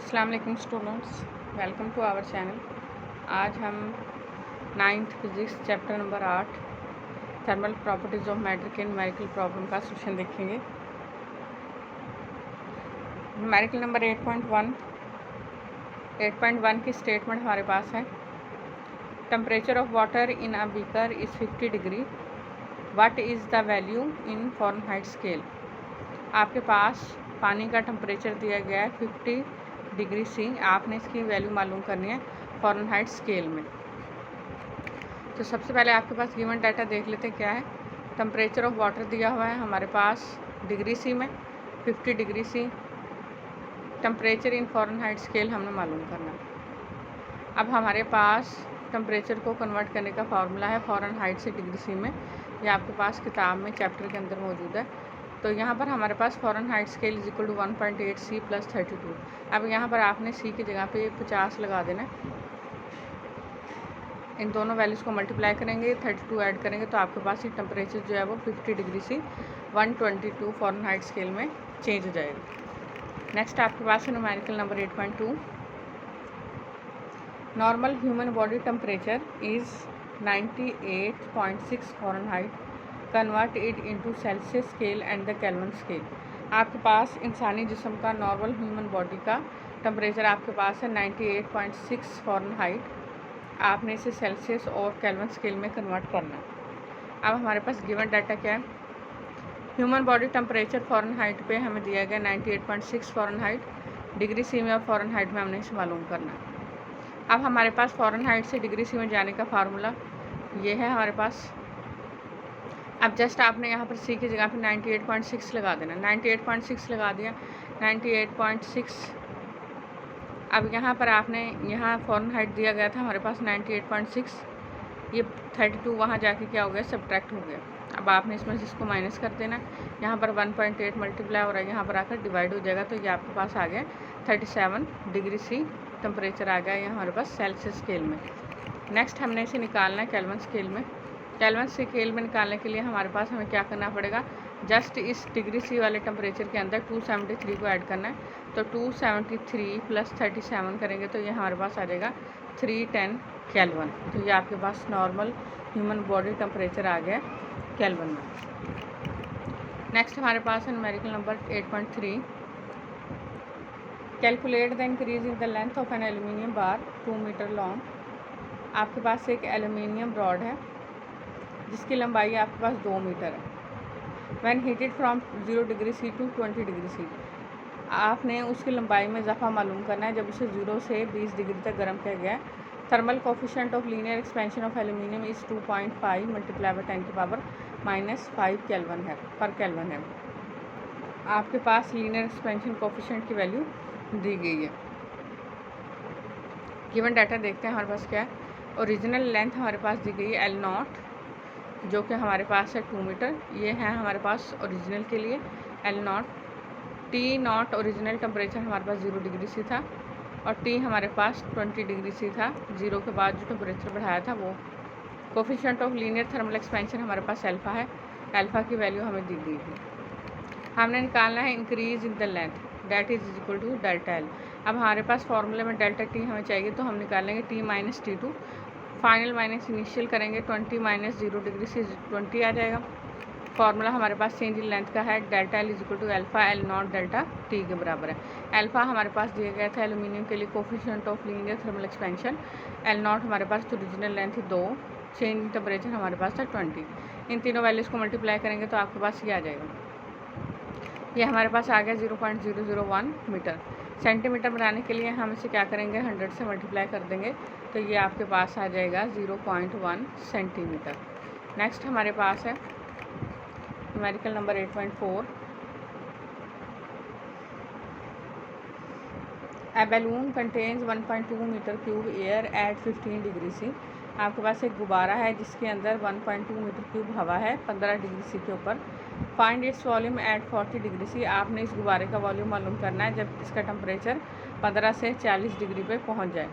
अस्सलाम वालेकुम students, welcome to our channel. आज हम 9th physics chapter number 8 thermal properties of matter के न्यूमेरिकल प्रॉब्लम का सोल्यूशन देखेंगे। न्यूमेरिकल नंबर 8.1 की स्टेटमेंट हमारे पास है। Temperature of water in a beaker is 50 degree. What is the value in Fahrenheit scale. आपके पास पानी का टेम्परेचर दिया गया है 50 डिग्री सी। आपने इसकी वैल्यू मालूम करनी है फ़ारेनहाइट स्केल में। तो सबसे पहले आपके पास गिवन डाटा देख लेते हैं क्या है। टेम्परेचर ऑफ वाटर दिया हुआ है हमारे पास डिग्री सी में 50 degree C. Temperature in Fahrenheit scale हमने मालूम करना है। अब हमारे पास टेम्परेचर को कन्वर्ट करने का फार्मूला है फ़ारेनहाइट से डिग्री सी में। ये आपके पास किताब में चैप्टर के अंदर मौजूद है। तो यहाँ पर हमारे पास Fahrenheit scale is equal to 1.8 C plus 32। अब यहाँ पर आपने सी की जगह पे 50 लगा देना। इन दोनों वैल्यूज़ को मल्टीप्लाई करेंगे, 32 ऐड करेंगे तो आपके पास ये टेम्परेचर जो है वो 50 डिग्री सी 122 फ़ारेनहाइट स्केल में चेंज हो जाएगा। नेक्स्ट आपके पास है numerical number 8.2। Normal human body temperature is 98.6 Fahrenheit. Convert it into Celsius scale and the kelvin scale. आपके पास इंसानी जिस्म का नॉर्मल ह्यूमन बॉडी का टेम्परेचर आपके पास है 98.6 फ़ारेनहाइट। आपने इसे सेल्सियस और केल्विन स्केल में कन्वर्ट करना है। अब हमारे पास गिवन डाटा क्या है। ह्यूमन बॉडी टेम्परेचर फ़ारेनहाइट पे हमें दिया गया 98.6 फ़ारेनहाइट। डिग्री सी में और फ़ारेनहाइट में हमने इसे मालूम करना है। अब हमारे पास फ़ारेनहाइट से डिग्री सी में जाने का फार्मूला ये है हमारे पास। अब जस्ट आपने यहाँ पर सी की जगह पे 98.6 लगा देना। 98.6 लगा दिया, 98.6। अब यहाँ पर आपने यहाँ फ़ारेनहाइट दिया गया था हमारे पास 98.6। ये 32 वहाँ जाके क्या हो गया, सब्ट्रैक्ट हो गया। अब आपने इसमें से इसको माइनस कर देना। यहाँ पर 1.8 मल्टीप्लाई हो रहा है, यहाँ पर आकर डिवाइड हो जाएगा। तो ये आपके पास आ गया 37 डिग्री सी टेम्परेचर आ गया यहाँ हमारे पास सेल्सियस स्केल में। नेक्स्ट हमने इसे निकालना है केल्विन स्केल में। केल्विन स्केल में निकालने के लिए हमारे पास हमें क्या करना पड़ेगा, जस्ट इस डिग्री सी वाले टेम्परेचर के अंदर 273 को ऐड करना है। तो 273 प्लस 37 करेंगे तो ये हमारे पास आ जाएगा 310 केल्विन। तो ये आपके पास नॉर्मल ह्यूमन बॉडी टेम्परेचर आ गया केल्विन में। नेक्स्ट हमारे पास है numerical number 8.3। Calculate the increase in the length of an aluminium bar 2 metre long. आपके पास एक एल्यूमिनियम रॉड है जिसकी लंबाई आपके पास 2 मीटर है। When heated from 0 degree C to 20 degree C. आपने उसकी लंबाई में इजाफा मालूम करना है जब उसे 0 से 20 डिग्री तक गर्म किया गया है। Thermal coefficient of linear expansion of aluminium is 2.5 multiply by 10 की पावर -5 केल्विन है पर केल्विन है। आपके पास लीनियर एक्सपेंशन कोफिशिएंट की वैल्यू दी गई है। गिवन डाटा देखते हैं हमारे पास क्या है। ओरिजिनल लेंथ हमारे पास दी गई है L0 जो कि हमारे पास है 2 मीटर। ये है हमारे पास ओरिजिनल के लिए L0। T0 ओरिजिनल टेम्परेचर हमारे पास 0 डिग्री सी था और T हमारे पास 20 डिग्री सी था। 0 के बाद जो टेम्परेचर बढ़ाया था वो। Coefficient of linear thermal expansion हमारे पास अल्फ़ा है। अल्फ़ा की वैल्यू हमें दी गई है। हमने निकालना है increase in the length that is equal to delta L. अब हमारे पास फॉर्मूले में डेल्टा टी हमें चाहिए तो हम निकालेंगे T minus T2। Final minus initial करेंगे 20 माइनस 0 डिग्री से 20 आ जाएगा। फार्मूला हमारे पास चेंज इन लेंथ का है delta L is equal to alpha L0 delta T के बराबर है। अल्फा हमारे पास दिया गया था एल्यूमिनियम के लिए coefficient of linear thermal expansion. L0 हमारे पास ओरिजिनल लेंथ थी 2, चेंज टेम्परेचर हमारे पास था 20। इन तीनों वैल्यूज़ को मल्टीप्लाई करेंगे तो आपके पास ये आ जाएगा। ये हमारे पास आ गया 0.001 मीटर। सेंटीमीटर बनाने के लिए हम इसे क्या करेंगे, 100 से मल्टीप्लाई कर देंगे तो ये आपके पास आ जाएगा 0.1 सेंटीमीटर। नेक्स्ट हमारे पास है numerical number 8.4। A balloon contains 1.2 metre cube air at 15 degree C. आपके पास एक गुब्बारा है जिसके अंदर 1.2 मीटर क्यूब हवा है 15 डिग्री सी के ऊपर। Find its volume at 40 degree C. आपने इस गुब्बारे का वॉल्यूम मालूम करना है जब इसका टेम्परेचर 15 से 40 डिग्री पे पहुंच जाए।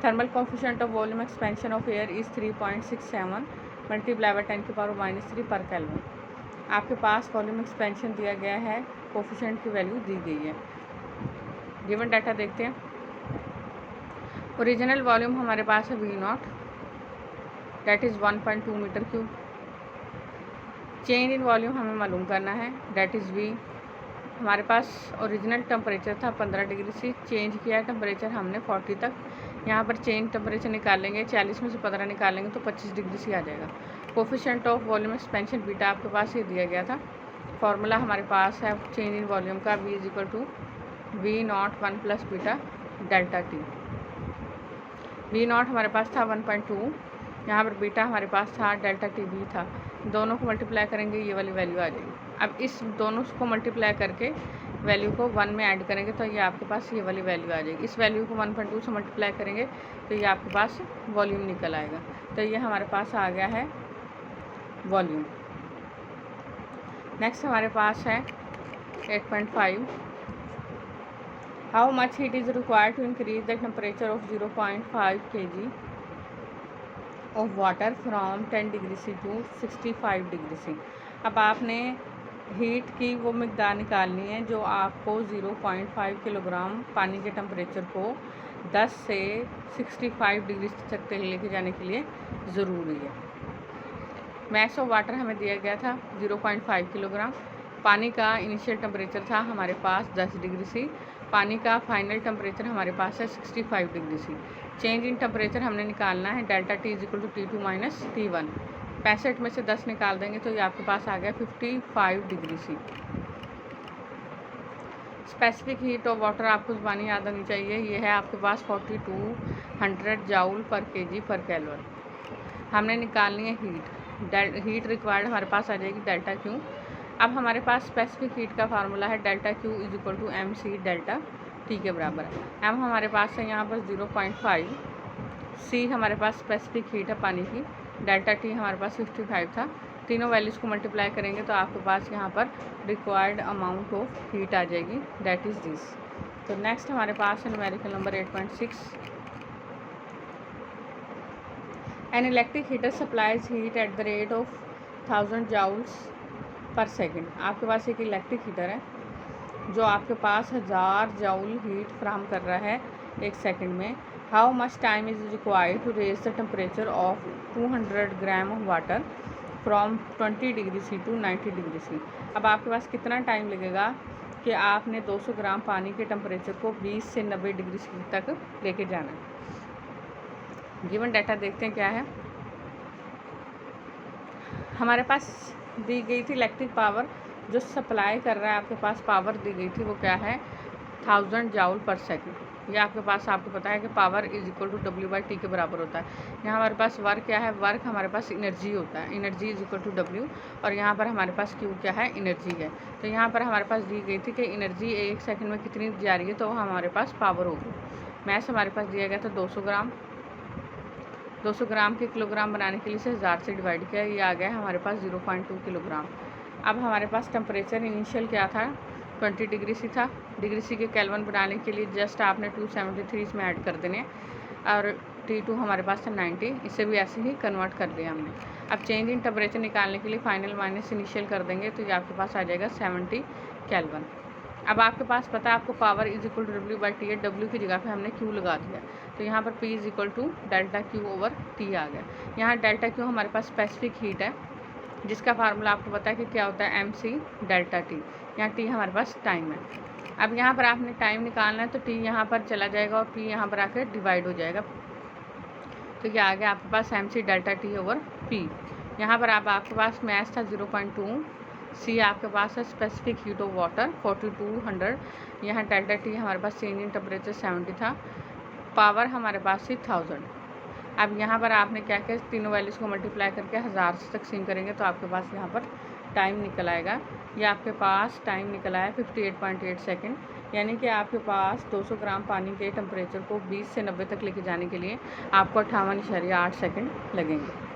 Thermal coefficient of volume expansion of air is 3.67 multiply by 10 की पावर -3 पर केल्विन। आपके पास वॉल्यूम एक्सपेंशन दिया गया है, कोफिशिएंट की वैल्यू दी गई है। गिवन डाटा देखते हैं। ओरिजिनल वॉल्यूम हमारे पास है V0, that is 1.2 metre cube. Change in volume हमें मालूम करना है, डेट इज़ V। हमारे पास ओरिजिनल टेम्परेचर था 15 डिग्री से, चेंज किया टेम्परेचर हमने 40 तक। यहाँ पर चेंज टेम्परेचर निकालेंगे, 40 में से 15 निकालेंगे तो 25 डिग्री से आ जाएगा। Coefficient of volume expansion beta आपके पास ये दिया गया था। फार्मूला हमारे पास है चेंज इन वॉल्यूम का, V is equal to V0 1 plus beta delta T। V0 हमारे पास था 1.2, यहाँ पर बीटा हमारे पास था डेल्टा T भी था। दोनों को मल्टीप्लाई करेंगे, ये वाली वैल्यू आ जाएगी। अब इस दोनों को मल्टीप्लाई करके वैल्यू को 1 में ऐड करेंगे तो ये आपके पास ये वाली वैल्यू आ जाएगी। इस वैल्यू को 1.2 से मल्टीप्लाई करेंगे तो ये आपके पास वॉल्यूम निकल आएगा। तो ये हमारे पास आ गया है वॉल्यूम। नेक्स्ट हमारे पास है 8.5। How much heat is required to increase the temperature of 0.5 kg of water from 10 degree C to 65 degree C. अब आपने हीट की वो मिकदार निकालनी है जो आपको 0.5 किलोग्राम पानी के टेम्परेचर को 10 से 65 डिग्री तक लेके जाने के लिए ज़रूरी है। मैस ऑफ वाटर हमें दिया गया था 0.5 किलोग्राम। पानी का इनिशियल टेम्परेचर था हमारे पास 10 डिग्री सी। पानी का फाइनल टेम्परेचर हमारे पास है 65 degree C. Change in temperature हमने निकालना है, delta T is equal to T2 minus T1। 65 में से 10 निकाल देंगे तो ये आपके पास आ गया 55 degree C. Specific heat of water आपको ज़बानी याद आनी चाहिए, ये है आपके पास 4200 जाउल पर केजी पर केल्विन। हमने निकालनी है हीट रिक्वायर्ड हमारे पास आ जाएगी डेल्टा Q। अब हमारे पास स्पेसिफिक हीट का फार्मूला है delta Q is equal to MC delta T के बराबर है। M हमारे पास है यहाँ पर 0.5, C हमारे पास स्पेसिफिक हीट है पानी की, डेल्टा T हमारे पास 55 था। तीनों वैल्यूज़ को मल्टीप्लाई करेंगे तो आपके पास यहाँ पर रिक्वायर्ड अमाउंट ऑफ हीट आ जाएगी, डेट इज़ दिस। तो नेक्स्ट हमारे पास है numerical number 8.6। An electric heater supplies heat at the rate of 1000 joules पर सेकेंड। आपके पास एक इलेक्ट्रिक हीटर है जो आपके पास 1000 जाउल हीट फ्राहम कर रहा है एक सेकंड में। How much time is required to raise the temperature of 200 gram of water from 20 degree C to 90 degree C. अब आपके पास कितना टाइम लगेगा कि आपने 200 ग्राम पानी के टेम्परेचर को 20 से 90 डिग्री सी तक लेके जाना है। गिवन डाटा देखते हैं क्या है। हमारे पास दी गई थी इलेक्ट्रिक पावर, जो सप्लाई कर रहा है आपके पास पावर दी गई थी वो क्या है 1000 जाउल पर सेकंड। ये आपके पास आपको पता है कि power is equal to W/T के बराबर होता है। यहाँ हमारे पास वर्क क्या है, वर्क हमारे पास एनर्जी होता है, energy is equal to W। और यहाँ पर हमारे पास Q क्या है, एनर्जी है। तो यहाँ पर हमारे पास दी गई थी कि एनर्जी एक सेकंड में कितनी जा रही है, तो हमारे पास पावर होगी। मैथ हमारे पास दिया गया था 200 ग्राम। 200 ग्राम के किलोग्राम बनाने के लिए इसे 1000 से डिवाइड किया, ये आ गया हमारे पास 0.2 किलोग्राम। अब हमारे पास टेम्परेचर इनिशियल क्या था 20 डिग्री सी था। डिग्री सी के केल्विन बनाने के लिए जस्ट आपने 273 इसमें ऐड कर देने, और T2 हमारे पास था 90, इसे भी ऐसे ही कन्वर्ट कर दिया हमने। अब चेंज इन टेम्परेचर निकालने के लिए फाइनल माइनस इनिशियल कर देंगे तो ये आपके पास आ जाएगा 70 केल्विन। अब आपके पास पता है आपको power is equal to W/T है, W की जगह पे हमने Q लगा दिया, तो यहाँ पर P is equal to delta Q over T आ गया। यहाँ डेल्टा Q हमारे पास स्पेसिफिक हीट है जिसका फार्मूला आपको पता है कि क्या होता है MC डेल्टा T। यहाँ T हमारे पास टाइम है। अब यहाँ पर आपने टाइम निकालना है तो T यहाँ पर चला जाएगा और P यहाँ पर आकर डिवाइड हो जाएगा, तो क्या आ गया आपके पास MC delta T over P। यहाँ पर आपके पास मैथ था 0.2, C आपके पास है स्पेसिफिक हीट ऑफ वाटर 4200, यहाँ डेल्टा T हमारे पास चेंज इन टेम्परेचर 70 था, पावर हमारे पास थी 1000। अब यहाँ पर आपने क्या किया, तीनों वैल्यूज़ को मल्टीप्लाई करके 1000 से तकसीम करेंगे तो आपके पास यहाँ पर टाइम निकल आएगा। ये आपके पास टाइम निकल आया 58.8 सेकेंड, यानी कि आपके पास 200 ग्राम पानी के टेम्परेचर को 20 से 90 तक लेके जाने के लिए आपको 58.8 सेकेंड लगेंगे।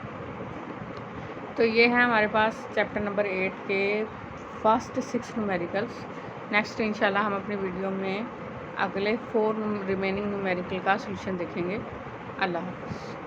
तो ये है हमारे पास चैप्टर नंबर 8 के फर्स्ट 6 न्यूमेरिकल्स। नेक्स्ट इंशाल्लाह हम अपने वीडियो में अगले 4 रिमेनिंग न्यूमेरिकल का सॉल्यूशन देखेंगे। अल्लाह हाफ़िज़।